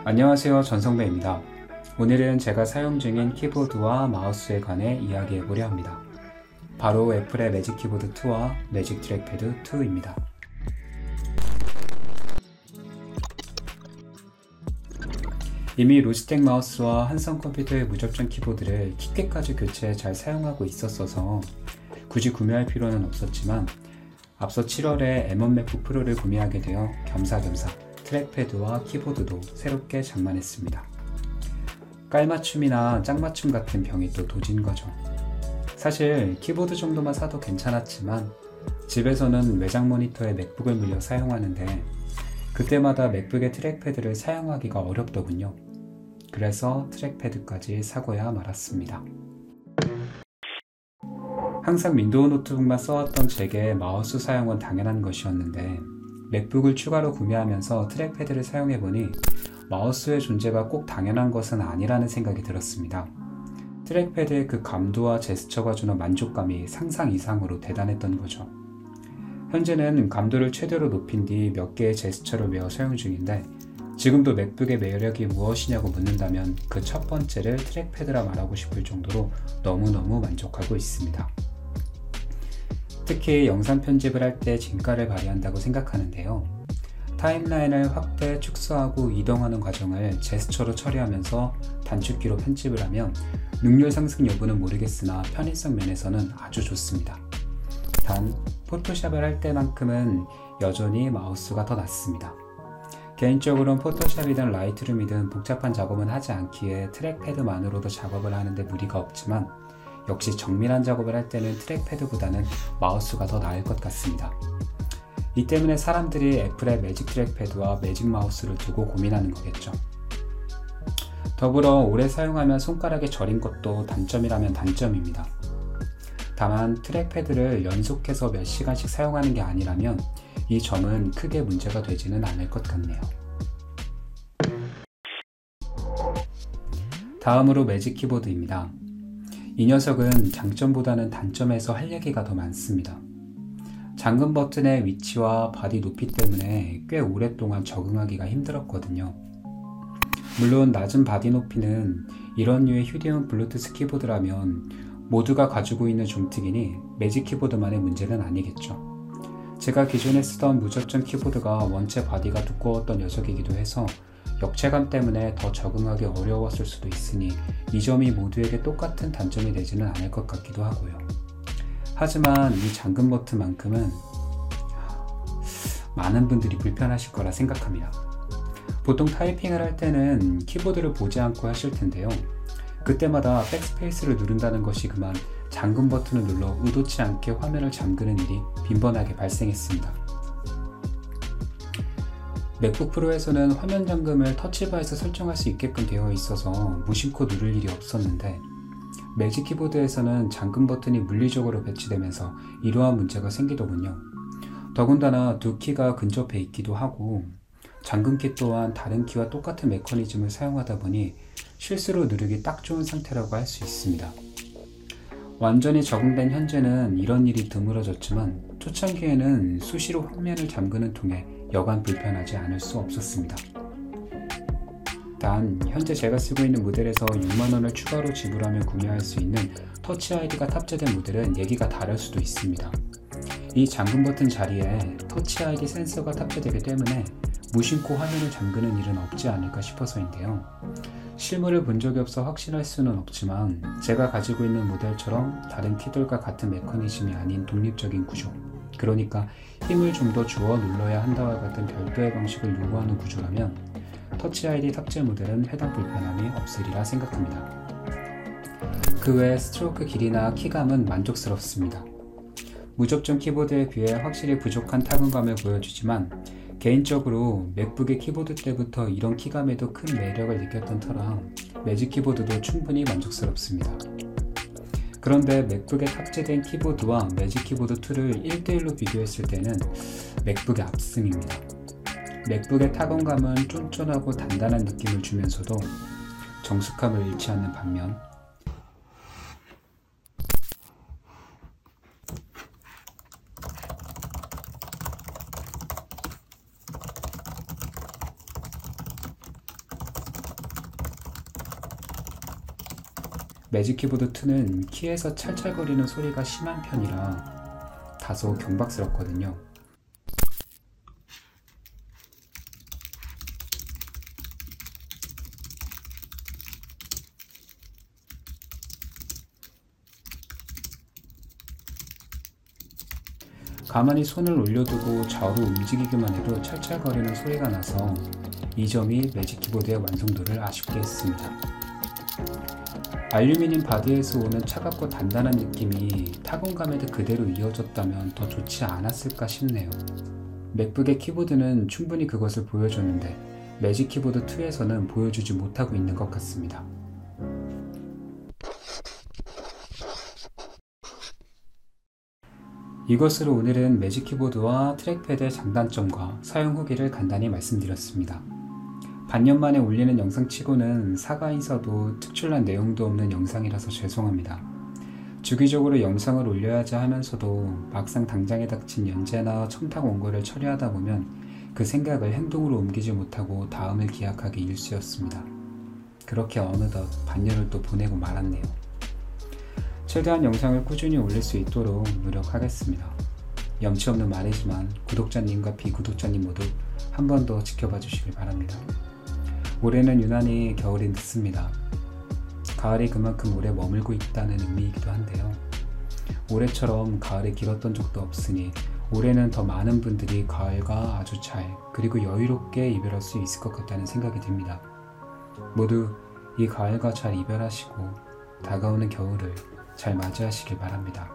안녕하세요, 전성배입니다. 오늘은 제가 사용 중인 키보드와 마우스에 관해 이야기해보려 합니다. 바로 애플의 매직 키보드 2와 매직 트랙패드 2입니다. 이미 로지텍 마우스와 한성 컴퓨터의 무접점 키보드를 키캣까지 교체해 잘 사용하고 있었어서 굳이 구매할 필요는 없었지만 앞서 7월에 M1 맥북 프로를 구매하게 되어 겸사겸사 트랙패드와 키보드도 새롭게 장만했습니다. 깔맞춤이나 짝맞춤 같은 병이 또 도진 거죠. 사실 키보드 정도만 사도 괜찮았지만 집에서는 외장 모니터에 맥북을 물려 사용하는데 그때마다 맥북의 트랙패드를 사용하기가 어렵더군요. 그래서 트랙패드까지 사고야 말았습니다. 항상 윈도우 노트북만 써왔던 제게 마우스 사용은 당연한 것이었는데 맥북을 추가로 구매하면서 트랙패드를 사용해보니 마우스의 존재가 꼭 당연한 것은 아니라는 생각이 들었습니다. 트랙패드의 그 감도와 제스처가 주는 만족감이 상상 이상으로 대단했던 거죠. 현재는 감도를 최대로 높인 뒤 몇 개의 제스처를 외워 사용 중인데 지금도 맥북의 매력이 무엇이냐고 묻는다면 그 첫 번째를 트랙패드라 말하고 싶을 정도로 너무너무 만족하고 있습니다. 특히 영상 편집을 할 때 진가를 발휘한다고 생각하는데요. 타임라인을 확대, 축소하고 이동하는 과정을 제스처로 처리하면서 단축키로 편집을 하면 능률 상승 여부는 모르겠으나 편의성 면에서는 아주 좋습니다. 단, 포토샵을 할 때만큼은 여전히 마우스가 더 낫습니다. 개인적으로는 포토샵이든 라이트룸이든 복잡한 작업은 하지 않기에 트랙패드만으로도 작업을 하는데 무리가 없지만 역시 정밀한 작업을 할 때는 트랙패드보다는 마우스가 더 나을 것 같습니다. 이 때문에 사람들이 애플의 매직 트랙패드와 매직 마우스를 두고 고민하는 거겠죠. 더불어 오래 사용하면 손가락에 저린 것도 단점이라면 단점입니다. 다만 트랙패드를 연속해서 몇 시간씩 사용하는 게 아니라면 이 점은 크게 문제가 되지는 않을 것 같네요. 다음으로 매직 키보드입니다. 이 녀석은 장점보다는 단점에서 할 얘기가 더 많습니다. 잠금 버튼의 위치와 바디 높이 때문에 꽤 오랫동안 적응하기가 힘들었거든요. 물론 낮은 바디 높이는 이런 류의 휴대용 블루투스 키보드라면 모두가 가지고 있는 종특이니 매직 키보드만의 문제는 아니겠죠. 제가 기존에 쓰던 무접점 키보드가 원체 바디가 두꺼웠던 녀석이기도 해서 역체감 때문에 더 적응하기 어려웠을 수도 있으니 이 점이 모두에게 똑같은 단점이 되지는 않을 것 같기도 하고요. 하지만 이 잠금 버튼만큼은 많은 분들이 불편하실 거라 생각합니다. 보통 타이핑을 할 때는 키보드를 보지 않고 하실 텐데요. 그때마다 백스페이스를 누른다는 것이 그만 잠금 버튼을 눌러 의도치 않게 화면을 잠그는 일이 빈번하게 발생했습니다. 맥북 프로에서는 화면 잠금을 터치바에서 설정할 수 있게끔 되어 있어서 무심코 누를 일이 없었는데 매직 키보드에서는 잠금 버튼이 물리적으로 배치되면서 이러한 문제가 생기더군요. 더군다나 두 키가 근접해 있기도 하고 잠금키 또한 다른 키와 똑같은 메커니즘을 사용하다 보니 실수로 누르기 딱 좋은 상태라고 할 수 있습니다. 완전히 적응된 현재는 이런 일이 드물어졌지만 초창기에는 수시로 화면을 잠그는 통에 여간 불편하지 않을 수 없었습니다. 단 현재 제가 쓰고 있는 모델에서 6만원을 추가로 지불하며 구매할 수 있는 터치 아이디가 탑재된 모델은 얘기가 다를 수도 있습니다. 이 잠금 버튼 자리에 터치 아이디 센서가 탑재되기 때문에 무심코 화면을 잠그는 일은 없지 않을까 싶어서인데요. 실물을 본 적이 없어 확신할 수는 없지만 제가 가지고 있는 모델처럼 다른 키들과 같은 메커니즘이 아닌 독립적인 구조, 그러니까 힘을 좀 더 주어 눌러야 한다와 같은 별도의 방식을 요구하는 구조라면 터치 아이디 탑재 모델은 해당 불편함이 없으리라 생각합니다. 그 외 스트로크 길이나 키감은 만족스럽습니다. 무접점 키보드에 비해 확실히 부족한 타건감을 보여주지만 개인적으로 맥북의 키보드 때부터 이런 키감에도 큰 매력을 느꼈던 터라 매직 키보드도 충분히 만족스럽습니다. 그런데 맥북에 탑재된 키보드와 매직 키보드 2를 1대1로 비교했을 때는 맥북의 압승입니다. 맥북의 타건감은 쫀쫀하고 단단한 느낌을 주면서도 정숙함을 잃지 않는 반면 매직 키보드 2는 키에서 찰찰거리는 소리가 심한 편이라 다소 경박스럽거든요. 가만히 손을 올려두고 좌우로 움직이기만 해도 찰찰거리는 소리가 나서 이 점이 매직 키보드의 완성도를 아쉽게 했습니다. 알루미늄 바디에서 오는 차갑고 단단한 느낌이 타건감에도 그대로 이어졌다면 더 좋지 않았을까 싶네요. 맥북의 키보드는 충분히 그것을 보여줬는데 매직 키보드 2에서는 보여주지 못하고 있는 것 같습니다. 이것으로 오늘은 매직 키보드와 트랙패드의 장단점과 사용 후기를 간단히 말씀드렸습니다. 반년 만에 올리는 영상치고는 사과인서도 특출난 내용도 없는 영상이라서 죄송합니다. 주기적으로 영상을 올려야지 하면서도 막상 당장에 닥친 연재나 첨삭 원고를 처리하다 보면 그 생각을 행동으로 옮기지 못하고 다음을 기약하기 일쑤였습니다. 그렇게 어느덧 반년을 또 보내고 말았네요. 최대한 영상을 꾸준히 올릴 수 있도록 노력하겠습니다. 염치 없는 말이지만 구독자님과 비구독자님 모두 한 번 더 지켜봐 주시길 바랍니다. 올해는 유난히 겨울이 늦습니다. 가을이 그만큼 오래 머물고 있다는 의미이기도 한데요. 올해처럼 가을이 길었던 적도 없으니 올해는 더 많은 분들이 가을과 아주 잘 그리고 여유롭게 이별할 수 있을 것 같다는 생각이 듭니다. 모두 이 가을과 잘 이별하시고 다가오는 겨울을 잘 맞이하시길 바랍니다.